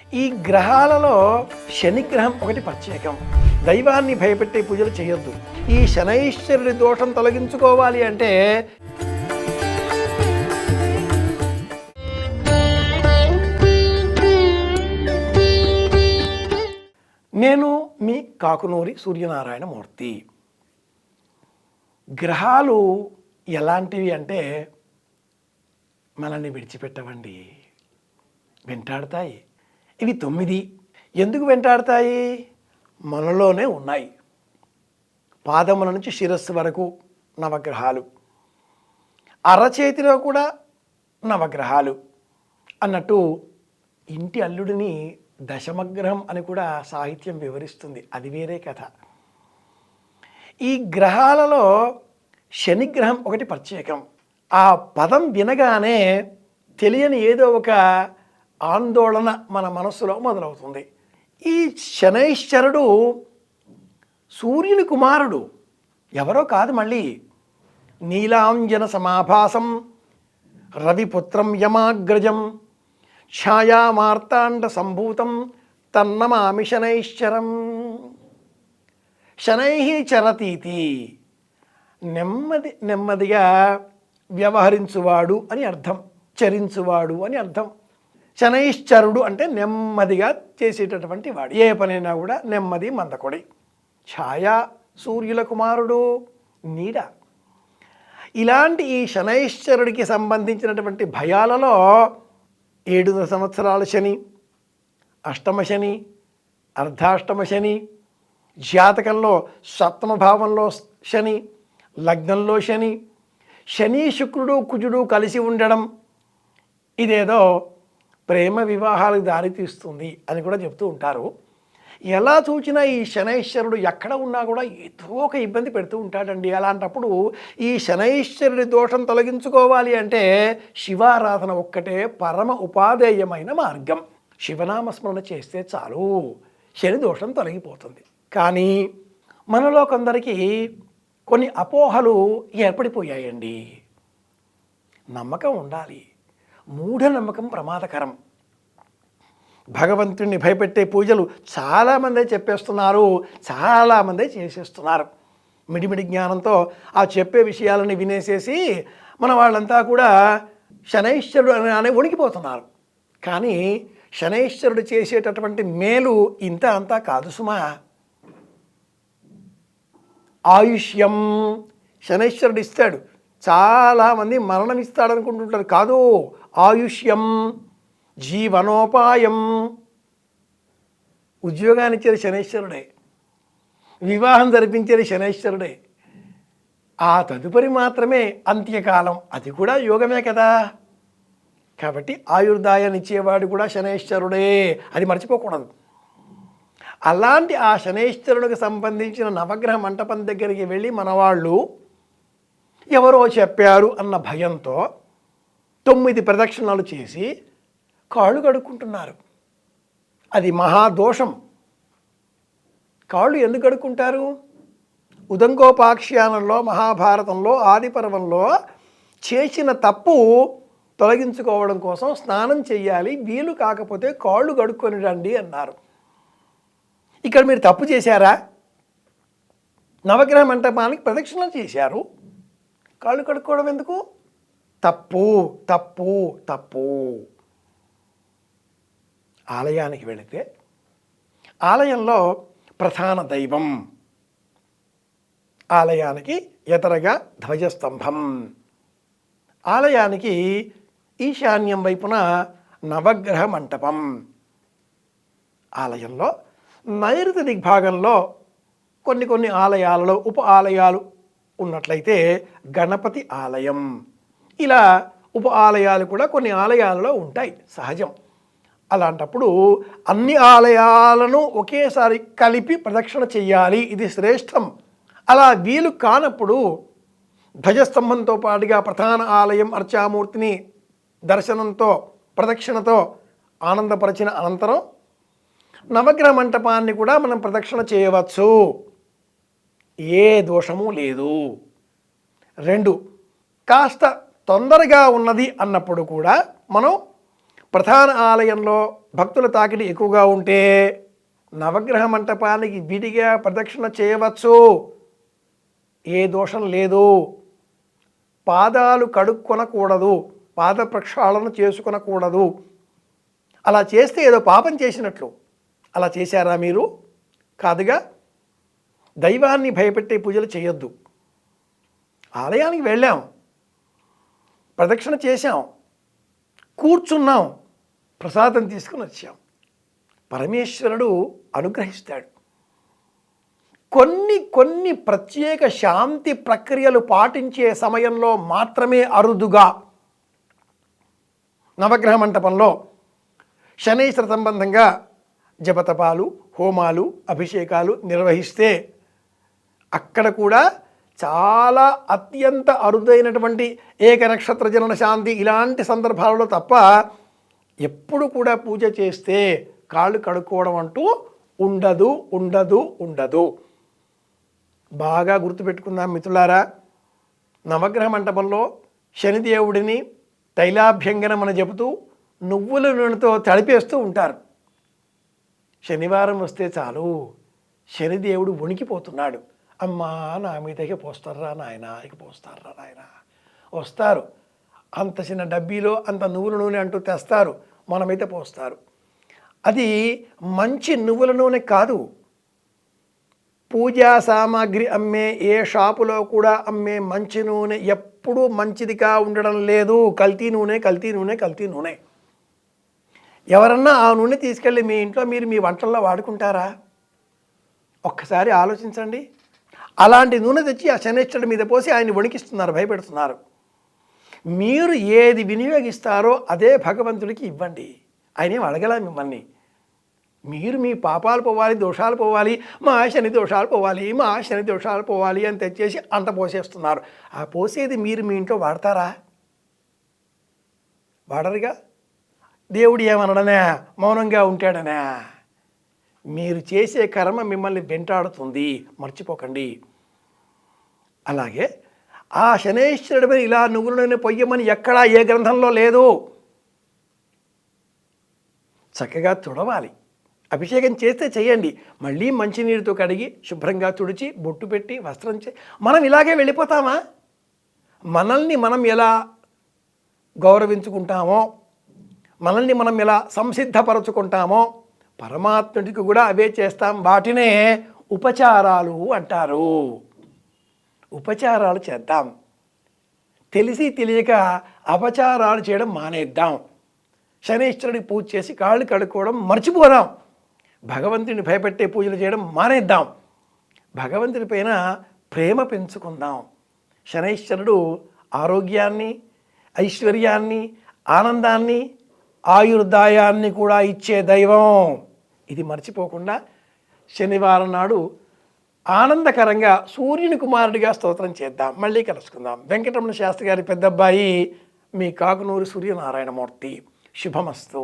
ఈ గ్రహాలలో శనిగ్రహం ఒకటి ప్రత్యేకం. దైవాన్ని భయపెట్టే పూజలు చేయొద్దు. ఈ శనైశ్వరుడి దోషం తొలగించుకోవాలి అంటే నేను మీ కాకునూరి సూర్యనారాయణమూర్తి. గ్రహాలు ఎలాంటివి అంటే మనల్ని విడిచిపెట్టవండి, వెంటాడతాయి. ఇవి 9. ఎందుకు వెంటాడతాయి? మనలోనే ఉన్నాయి. పాదముల నుంచి శిరస్సు వరకు నవగ్రహాలు, అరచేతిలో కూడా నవగ్రహాలు అన్నట్టు ఇంటి అల్లుడిని దశమగ్రహం అని కూడా సాహిత్యం వివరిస్తుంది. అది వేరే కథ. ఈ గ్రహాలలో శనిగ్రహం ఒకటి ప్రత్యేకం. ఆ పదం వినగానే తెలియని ఏదో ఒక ఆందోళన మన మనస్సులో మొదలవుతుంది. ఈ శనైశ్వరుడు సూర్యుని కుమారుడు, ఎవరో కాదు, మళ్ళీ నీలాంజన సమాభాసం రవిపుత్రం యమాగ్రజం ఛాయామార్తాండ సంభూతం తన్నమామి శనైశ్చరం. శనై చరతీతి, నెమ్మదిగా వ్యవహరించువాడు అని అర్థం, చరించువాడు అని అర్థం. శనైశ్చరుడు అంటే నెమ్మదిగా చేసేటటువంటి వాడు, ఏ పనైనా కూడా నెమ్మది మందకొడి. ఛాయ సూర్యుల కుమారుడు, నీడ. ఇలాంటి ఈ శనైశ్చరుడికి సంబంధించినటువంటి భయాలలో 7 సంవత్సరాల శని, అష్టమ శని, అర్ధాష్టమ శని, జాతకంలో సప్తమ భావంలో శని, లగ్నంలో శని, శని శుక్రుడు కుజుడు కలిసి ఉండడం, ఇదేదో ప్రేమ వివాహాలకు దారితీస్తుంది అని కూడా చెప్తూ ఉంటారు. ఎలా చూచినా ఈ శనైశ్వరుడు ఎక్కడ ఉన్నా కూడా ఏదో ఒక ఇబ్బంది పెడుతూ ఉంటాడండి. అలాంటప్పుడు ఈ శనైశ్వరుడి దోషం తొలగించుకోవాలి అంటే శివారాధన ఒక్కటే పరమ ఉపాదేయమైన మార్గం. శివనామస్మరణ చేస్తే చాలు, శని దోషం తొలగిపోతుంది. కానీ మనలో కొందరికి కొన్ని అపోహలు ఏర్పడిపోయాయండి. నమ్మకం ఉండాలి, మూఢనమ్మకం ప్రమాదకరం. భగవంతుడిని భయపెట్టే పూజలు చాలామందే చెప్పేస్తున్నారు, చాలామందే చేసేస్తున్నారు. మిడిమిడి జ్ఞానంతో ఆ చెప్పే విషయాలని వినేసేసి మన వాళ్ళంతా కూడా శనైశ్వరుడు అని వణికిపోతున్నారు. కానీ శనైశ్వరుడు చేసేటటువంటి మేలు ఇంత అంతా కాదు సుమా. ఆయుష్యం శనైశ్వరుడు ఇస్తాడు, చాలామంది మరణం ఇస్తాడనుకుంటుంటారు. కాదు, ఆయుష్యం, జీవనోపాయం. ఉద్యోగాన్ని ఇచ్చేది శనైశ్వరుడే, వివాహం జరిపించేది శనైశ్వరుడే. ఆ తదుపరి మాత్రమే అంత్యకాలం, అది కూడా యోగమే కదా. కాబట్టి ఆయుర్దాయాన్ని ఇచ్చేవాడు కూడా శనైశ్వరుడే, అది మర్చిపోకూడదు. అలాంటి ఆ శనైశ్వరుడికి సంబంధించిన నవగ్రహ మంటపం దగ్గరికి వెళ్ళి మనవాళ్ళు ఎవరో చెప్పారు అన్న భయంతో 9 ప్రదక్షిణాలు చేసి కాళ్ళు కడుక్కుంటున్నారు. అది మహాదోషం. కాళ్ళు ఎందుకు కడుక్కుంటారు? ఉదంగోపాఖ్యానంలో, మహాభారతంలో, ఆదిపర్వంలో చేసిన తప్పు తొలగించుకోవడం కోసం స్నానం చెయ్యాలి, వీలు కాకపోతే కాళ్ళు కడుక్కొని రండి అన్నారు. ఇక్కడ మీరు తప్పు చేశారా? నవగ్రహ మంటపానికి ప్రదక్షిణలు చేశారు, కాళ్ళు కడుక్కోవడం ఎందుకు? తప్పు, తప్పు, తప్పు. ఆలయానికి వెళితే ఆలయంలో ప్రధాన దైవం, ఆలయానికి ఎదురుగా ధ్వజస్తంభం, ఆలయానికి ఈశాన్యం వైపున నవగ్రహ మంటపం, ఆలయంలో నైరుతి దిగ్భాగంలో కొన్ని ఆలయాలలో ఉప ఆలయాలు ఉన్నట్లయితే గణపతి ఆలయం, ఇలా ఉప ఆలయాలు కూడా కొన్ని ఆలయాలలో ఉంటాయి, సహజం. అలాంటప్పుడు అన్ని ఆలయాలను ఒకేసారి కలిపి ప్రదక్షిణ చెయ్యాలి, ఇది శ్రేష్టం. అలా వీలు కానప్పుడు ధ్వజస్తంభంతో పాటుగా ప్రధాన ఆలయం అర్చామూర్తిని దర్శనంతో ప్రదక్షిణతో ఆనందపరిచిన అనంతరం నవగ్రహ మంటపాన్ని కూడా మనం ప్రదక్షిణ చేయవచ్చు, ఏ దోషము లేదు. 2, కాస్త తొందరగా ఉన్నది అన్నప్పుడు కూడా మనం ప్రధాన ఆలయంలో భక్తుల తాకిడి ఎక్కువగా ఉంటే నవగ్రహ మంటపానికి విడిగా ప్రదక్షిణ చేయవచ్చు, ఏ దోషం లేదు. పాదాలు కడుక్కొనకూడదు, పాద ప్రక్షాళన చేసుకొనకూడదు. అలా చేస్తే ఏదో పాపం చేసినట్లు. అలా చేశారా మీరు? కాదుగా. దైవాన్ని భయపెట్టే పూజలు చేయొద్దు. ఆలయానికి వెళ్ళాం, ప్రదక్షిణ చేశాం, కూర్చున్నాం, ప్రసాదం తీసుకుని వచ్చాం. పరమేశ్వరుడు అనుగ్రహిస్తాడు. కొన్ని ప్రత్యేక శాంతి ప్రక్రియలు పాటించే సమయంలో మాత్రమే అరుదుగా నవగ్రహ మంటపంలో శనైశ్వర సంబంధంగా జపతపాలు, హోమాలు, అభిషేకాలు నిర్వహిస్తే అక్కడ కూడా చాలా అత్యంత అరుదైనటువంటి ఏక నక్షత్ర జనన శాంతి ఇలాంటి సందర్భాలలో తప్ప ఎప్పుడు కూడా పూజ చేస్తే కాళ్ళు కడుక్కోవడం అంటూ ఉండదు ఉండదు ఉండదు. బాగా గుర్తుపెట్టుకుందాం మిత్రులారా. నవగ్రహ మంటపంలో శనిదేవుడిని తైలాభ్యంగనమని చెబుతూ నువ్వుల నూనెతో తడిపేస్తూ ఉంటారు. శనివారం వస్తే చాలు శనిదేవుడు వణికిపోతున్నాడు. అమ్మా నా మీదకి పోస్తారా నాయన, ఇక పోస్తారా నాయన. వస్తారు, అంత చిన్న డబ్బీలో అంత నువ్వుల నూనె అంటూ తెస్తారు, మనమైతే పోస్తారు. అది మంచి నువ్వుల నూనె కాదు. పూజా సామాగ్రి అమ్మే ఏ షాపులో కూడా అమ్మే మంచి నూనె ఎప్పుడూ మంచిదిగా ఉండడం లేదు. కల్తీ నూనె, కల్తీ నూనె, కల్తీ నూనె. ఎవరన్నా ఆ నూనె తీసుకెళ్ళి మీ ఇంట్లో మీరు మీ వంటల్లో వాడుకుంటారా? ఒక్కసారి ఆలోచించండి. అలాంటి నూనె తెచ్చి ఆ శనైశ్వరుడి మీద పోసి ఆయన్ని వణికిస్తున్నారు, భయపెడుతున్నారు. మీరు ఏది వినియోగిస్తారో అదే భగవంతుడికి ఇవ్వండి. ఆయనేం అడగలా మిమ్మల్ని. మీరు మీ పాపాలు పోవాలి, దోషాలు పోవాలి, మా శని దోషాలు పోవాలి, మా శని దోషాలు పోవాలి అని తెచ్చేసి అంత పోసేస్తున్నారు. ఆ పోసేది మీరు మీ ఇంట్లో వాడతారా? వాడరుగా. దేవుడు ఏమనడనే, మౌనంగా ఉంటాడనే. మీరు చేసే కర్మ మిమ్మల్ని వెంటాడుతుంది, మర్చిపోకండి. అలాగే ఆ శనైశ్వరుడిపై ఇలా నువ్వులను పొయ్యమని ఎక్కడా ఏ గ్రంథంలో లేదు. చక్కగా తుడవాలి. అభిషేకం చేస్తే చేయండి, మళ్ళీ మంచినీటితో కడిగి శుభ్రంగా తుడిచి బొట్టు పెట్టి వస్త్రం మనం ఇలాగే వెళ్ళిపోతామా? మనల్ని మనం ఎలా గౌరవించుకుంటామో, మనల్ని మనం ఎలా సంసిద్ధపరచుకుంటామో పరమాత్ముడికి కూడా అవే చేస్తాం. వాటినే ఉపచారాలు అంటారు. ఉపచారాలు చేద్దాం. తెలిసి తెలియక అపచారాలు చేయడం మానేద్దాం. శనైశ్వరుడి పూజ చేసి కాళ్ళు కడుక్కోవడం మర్చిపోదాం. భగవంతుడిని భయపెట్టే పూజలు చేయడం మానేద్దాం. భగవంతుడి పైన ప్రేమ పెంచుకుందాం. శనైశ్వరుడు ఆరోగ్యాన్ని, ఐశ్వర్యాన్ని, ఆనందాన్ని, ఆయుర్దాయాన్ని కూడా ఇచ్చే దైవం. ఇది మర్చిపోకుండా శనివారం నాడు ఆనందకరంగా సూర్యుని కుమారుడిగా స్తోత్రం చేద్దాం. మళ్ళీ కలుసుకుందాం. వెంకటరమణ శాస్త్రి గారి పెద్దబ్బాయి మీ కాకునూరు సూర్యనారాయణమూర్తి. శుభమస్తు.